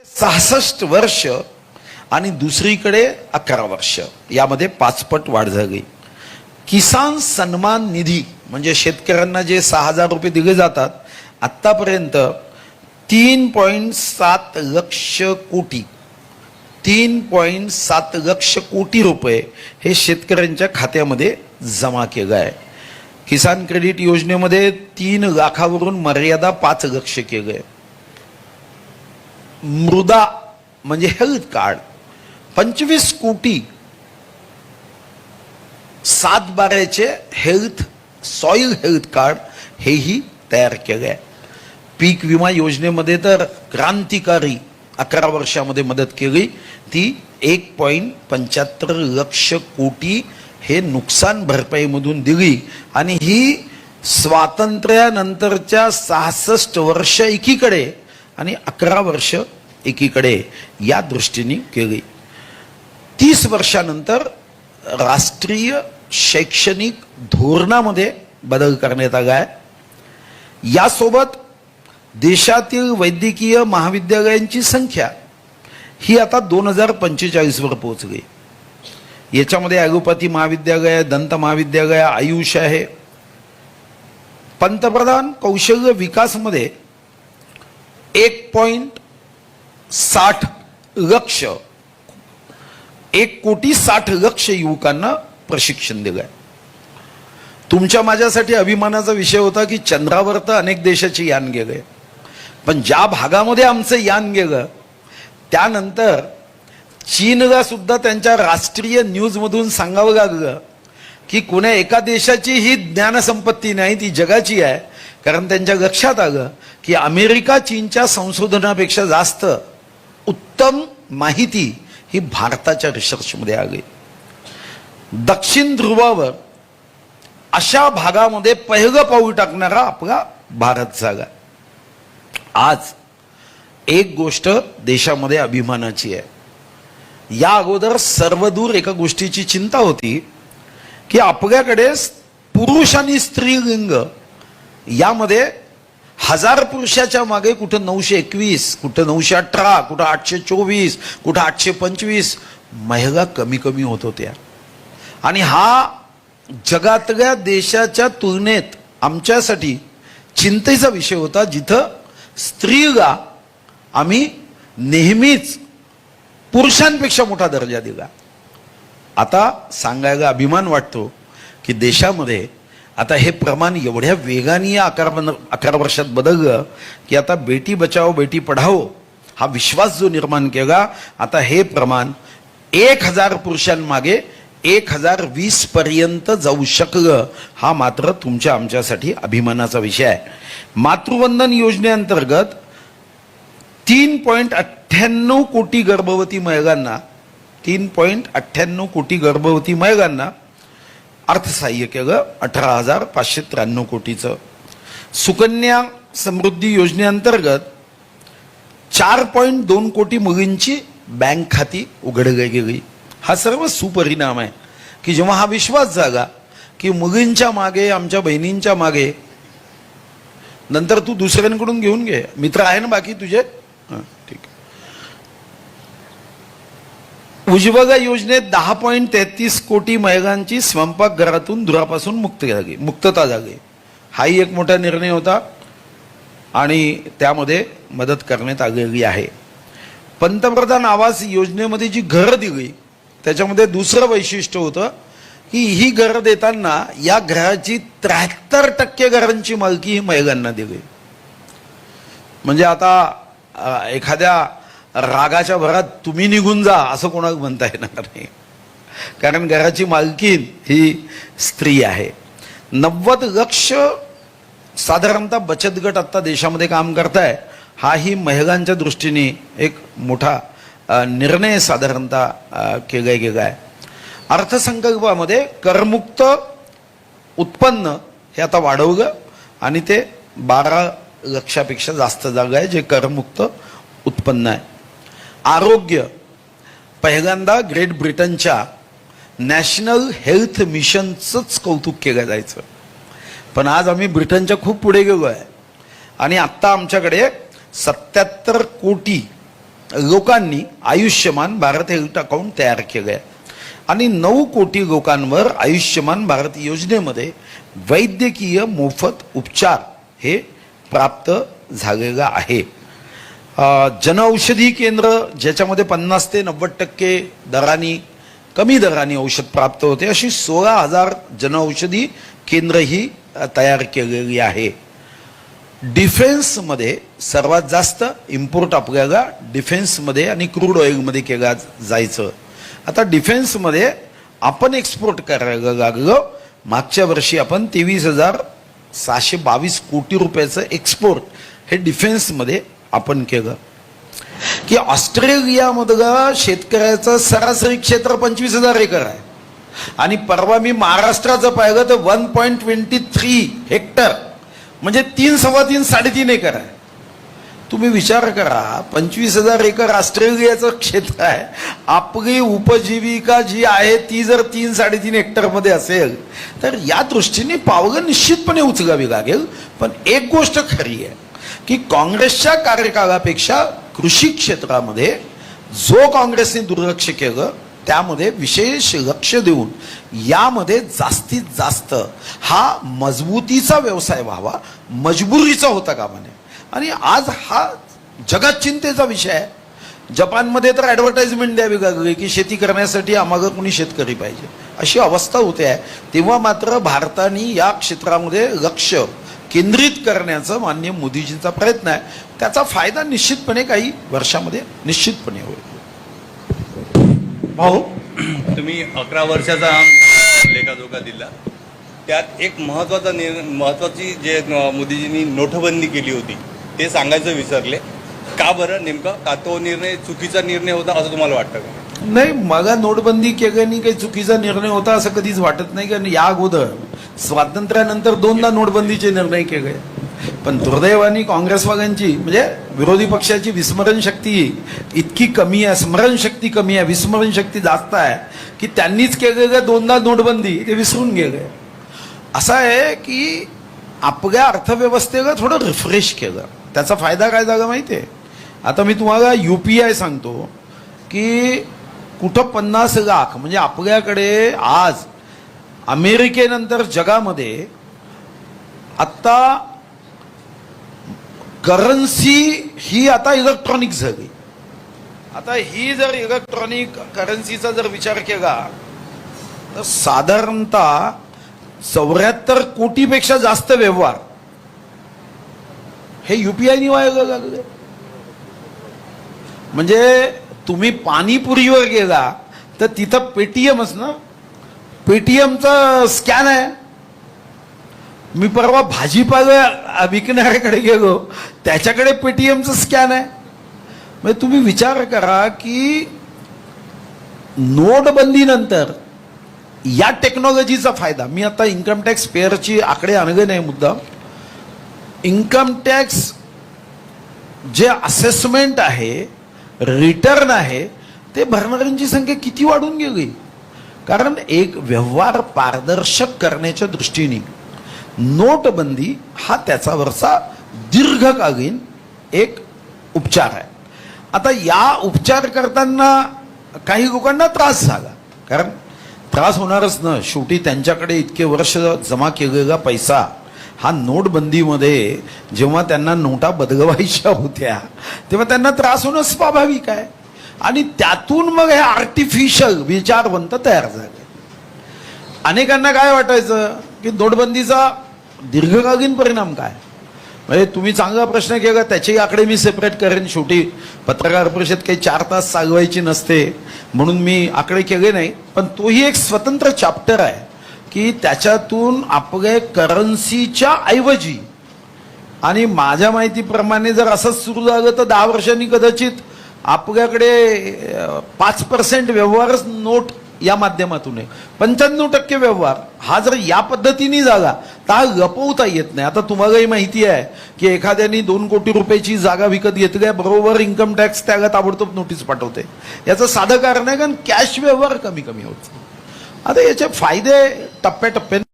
66 वर्ष आणि दुसरीकडे 11 वर्ष, यामध्ये 5 पट वाढ झाली. किसान सन्मान निधी म्हणजे शेतकऱ्यांना जे 6,000 रुपये दिले जातात, आतापर्यंत 3.7 लक्ष कोटी 3.7 लक्ष कोटी रुपये हे शेतकऱ्यांच्या खात्यामध्ये जमा केलं आहे. किसान क्रेडिट योजनेमध्ये 3 लाखावरून मर्यादा 5 लक्ष केलंय. मृदा म्हणजे हेल्थ कार्ड 25 कोटी 7/12चे हेल्थ सॉइल हेल्थ कार्ड हेही तयार केले आहे. पीक विमा योजनेमध्ये तर क्रांतिकारी 11 वर्षामध्ये मदत केली, ती 1.75 लक्ष कोटी हे नुकसान भरपाईमधून दिली. आणि ही स्वातंत्र्यानंतरच्या 66 वर्ष एकीकडे आणि 11 वर्ष एकीकडे या दृष्टीने केली. 30 वर्षानंतर राष्ट्रीय शैक्षणिक धोरणामध्ये बदल करण्यात आला आहे. यासोबत देशातील वैद्यकीय महाविद्यालयांची संख्या ही आता 2045 वर पोहोचली. याच्यामध्ये ॲलोपॅथी महाविद्यालय, दंत महाविद्यालय, आयुष आहे. पंतप्रधान कौशल्य विकासमध्ये 1.60 लक्ष 1,60,00,000 युवकांना प्रशिक्षण दिलं आहे. तुमच्या माझ्यासाठी अभिमानाचा विषय होता की चंद्रावर तर अनेक देशाची यान गेले, पण ज्या भागामध्ये आमचं यान गेलं त्यानंतर चीनला सुद्धा त्यांच्या राष्ट्रीय न्यूजमधून सांगावं लागलं की कोण्या एका देशाची ही ज्ञानसंपत्ती नाही, ती जगाची आहे. कारण त्यांच्या लक्षात आलं की अमेरिका चीनच्या संशोधनापेक्षा जास्त उत्तम माहिती ही भारताच्या रिसर्चमध्ये आली. दक्षिण ध्रुवावर अशा भागामध्ये पहिलं पाऊल टाकणारा आपला भारत झाला. आज एक गोष्ट देशामध्ये अभिमानाची आहे. या अगोदर सर्वदूर एका गोष्टीची चिंता होती की आपल्याकडे पुरुष आणि स्त्रीलिंग यामध्ये 1000 पुरुषाच्या मागे कुठं 921, कुठं 918, कुठं 824, कुठं 825 महिला कमी कमी होत होत्या. आणि हा जगातल्या देशाच्या तुलनेत आमच्यासाठी चिंतेचा विषय होता, जिथं स्त्रीला आम्ही नेहमीच पुरुषांपेक्षा मोठा दर्जा दिला. आता सांगायला अभिमान वाटतो की देशामध्ये आता हे प्रमाण एवढ्या वेगाने 11 वर्षात बदललं की आता बेटी बचाओ बेटी पढाओ हा विश्वास जो निर्माण केला, आता हे प्रमाण 1000 पुरुषांमागे 1020 पर्यंत जाऊ शकलं. हा मात्र तुमच्या आमच्यासाठी अभिमानाचा विषय आहे. मातृवंदन योजनेअंतर्गत 3.98 कोटी गर्भवती महिलांना 3.98 कोटी गर्भवती महिलांना अर्थसहाय्य केलं 18,593 कोटीचं. सुकन्या समृद्धी योजनेअंतर्गत 4.2 कोटी मुलींची बँक खाती उघडली गेली. हा सर्व सुपरिणाम आहे की जेव्हा हा विश्वास जागा की मुलींच्या मागे, आमच्या बहिणींच्या मागे, नंतर तू दुसऱ्यांकडून घेऊन घे, मित्र आहे ना बाकी तुझे, ठीक. उज्ज्वला योजनेत 10.33 कोटी महिलांची स्वयंपाकघरातून धुरापासून मुक्तता झाली. हाही एक मोठा निर्णय होता आणि त्यामध्ये मदत करण्यात आलेली आहे. पंतप्रधान आवास योजनेमध्ये जी घरं दिली त्याच्यामध्ये दुसरं वैशिष्ट्य होतं की ही घरं देताना या घराची 73% घरांची मालकी ही महिलांना दिली. म्हणजे आता एखाद्या रागाच्या भरात तुम्ही निघून जा असं कोणाला म्हणता येणार नाही, कारण घराची मालकीन ही स्त्री आहे. 90 लक्ष साधारणतः बचत गट आता देशामध्ये काम करताय. हाही महिलांच्या दृष्टीने एक मोठा निर्णय साधारणतः केला गेला आहे. अर्थसंकल्पामध्ये करमुक्त उत्पन्न हे आता वाढवलं आणि ते 12 लक्षापेक्षा जास्त जागा आहे जे करमुक्त उत्पन्न आहे. आरोग्य पहिल्यांदा ग्रेट ब्रिटनच्या नॅशनल हेल्थ मिशनचंच कौतुक केलं जायचं, पण आज आम्ही ब्रिटनच्या खूप पुढे गेलो आहे आणि आत्ता आमच्याकडे 77 कोटी लोकांनी आयुष्यमान भारत हेल्थ अकाउंट तयार केलं आहे आणि 9 कोटी लोकांवर आयुष्यमान भारत योजनेमध्ये वैद्यकीय मोफत उपचार हे प्राप्त झालेलं आहे. जनऔषधी केंद्र ज्याच्यामध्ये 50 ते 90% दराने कमी दराने औषध प्राप्त होते, अशी 16,000 जनऔषधी केंद्र ही तयार केलेली आहे. डिफेन्समध्ये सर्वात जास्त इम्पोर्ट आपल्याला डिफेन्समध्ये आणि क्रूड ऑइलमध्ये केला जायचं. आता डिफेन्समध्ये आपण एक्सपोर्ट करायला लागलो. मागच्या वर्षी आपण 23,622 कोटी रुपयाचं एक्सपोर्ट हे डिफेन्समध्ये आपण केलं. की ऑस्ट्रेलियामधलं शेतकऱ्याचं सरासरी क्षेत्र 25,000 एकर आहे आणि परवा मी महाराष्ट्राचं पाहिलं तर 1.23 हेक्टर म्हणजे 3, 3.25, 3.5 एकर आहे. तुम्ही विचार करा, 25,000 एकर ऑस्ट्रेलियाचं क्षेत्र आहे. आपली उपजीविका जी आहे ती जर 3, 3.5 हेक्टरमध्ये असेल तर या दृष्टीने पावलं निश्चितपणे उचलावी लागेल. पण एक गोष्ट खरी आहे की काँग्रेसच्या कार्यकाळापेक्षा कृषी क्षेत्रामध्ये जो काँग्रेसने दुर्लक्ष केलं त्यामध्ये विशेष लक्ष देऊन यामध्ये जास्तीत जास्त हा मजबूतीचा व्यवसाय व्हावा, मजबुरीचा होता कामा नये. आणि आज हा जगात चिंतेचा विषय आहे. जपानमध्ये तर ॲडव्हर्टाइजमेंट द्यावी लागली की शेती करण्यासाठी आम्हाला कोणी शेतकरी पाहिजे, अशी अवस्था होते आहे. तेव्हा मात्र भारताने या क्षेत्रामध्ये लक्ष केंद्रित करण्याचं माननीय मोदीजींचा प्रयत्न आहे. त्याचा फायदा निश्चितपणे काही वर्षामध्ये निश्चितपणे होईल. भाऊ, तुम्ही 11 वर्षाचा लेखाजोखा दिला, त्यात एक महत्वाची जे मोदीजींनी नोटबंदी केली होती ते सांगायचं विसरले. का बरं? नेमका का तो निर्णय चुकीचा निर्णय होता असं तुम्हाला वाटतं का? नाही, मला नोटबंदी केल्याने काही चुकीचा निर्णय होता असं कधीच वाटत नाही. कारण या अगोदर स्वातंत्र्यानंतर 2दा नोटबंदीचे निर्णय केले. पण दुर्दैवाने काँग्रेसवाल्यांची म्हणजे विरोधी पक्षाची विस्मरणशक्ती इतकी कमी आहे, स्मरणशक्ती कमी आहे, विस्मरणशक्ती जास्त आहे की त्यांनीच केलेलं 2दा नोटबंदी ते विसरून गेले. असं आहे की आपल्या अर्थव्यवस्थेला थोडं रिफ्रेश केलं. त्याचा फायदा काय झाला माहिती आहे? आता मी तुम्हाला UPI सांगतो की कुठं 50 लाख म्हणजे आपल्याकडे आज अमेरिकेनंतर जगामध्ये आत्ता करन्सी ही आता इलेक्ट्रॉनिक झाली. आता ही जर इलेक्ट्रॉनिक करन्सीचा जर विचार केला तर साधारणतः 74 कोटीपेक्षा जास्त व्यवहार हे UPI व्हायला लागले. म्हणजे तुम्ही पाणीपुरीवर गेला तर तिथं पेटीएमच ना, पेटीएमचा स्कॅन आहे. मी परवा भाजीपाला विकणाऱ्याकडे गेलो, त्याच्याकडे पेटीएमचं स्कॅन आहे. म्हणजे तुम्ही विचार करा की नोटबंदीनंतर या टेक्नॉलॉजीचा फायदा, मी आता इन्कम टॅक्स पेअरची आकडे आणले नाही मुद्दाम, इन्कम टॅक्स जे असेसमेंट आहे, रिटर्न आहे, ते भरणाऱ्यांची संख्या किती वाढून गेली. कारण एक व्यवहार पारदर्शक करण्याच्या दृष्टीने नोटबंदी हा त्याच्यावरचा दीर्घकालीन एक उपचार आहे. आता या उपचार करताना काही लोकांना त्रास झाला, कारण त्रास होणारच ना, शेवटी त्यांच्याकडे इतके वर्ष जमा केलेला पैसा हा नोटबंदीमध्ये जेव्हा त्यांना नोटा बदलवायच्या होत्या तेव्हा त्यांना त्रास होणं स्वाभाविक आहे. आणि त्यातून मग हे आर्टिफिशियल विचारवंत तयार झाले. अनेकांना काय वाटायचं की नोटबंदीचा दीर्घकालीन परिणाम काय. म्हणजे तुम्ही चांगला प्रश्न केला, त्याची आकडे मी सेपरेट करेन. शेवटी पत्रकार परिषद काही 4 तास चालवायची नसते म्हणून मी आकडे केले नाही. पण तोही एक स्वतंत्र चॅप्टर आहे की त्याच्यातून आपल्या करन्सीच्या ऐवजी, आणि माझ्या माहितीप्रमाणे जर असंच सुरू झालं तर 10 वर्षांनी कदाचित आपल्याकडे 5% व्यवहारच नोट या माध्यमातून आहे. 95% व्यवहार हा जर या पद्धतीने झाला तर हा लपवता येत नाही. आता तुम्हालाही माहिती आहे की एखाद्याने 2 कोटी रुपयाची जागा विकत घेतल्या बरोबर इन्कम टॅक्स त्याला ताबडतोब नोटीस पाठवते. याचं साधं कारण आहे कारण कॅश व्यवहार कमी कमी होत. आता याचे फायदे टप्प्याटप्प्याने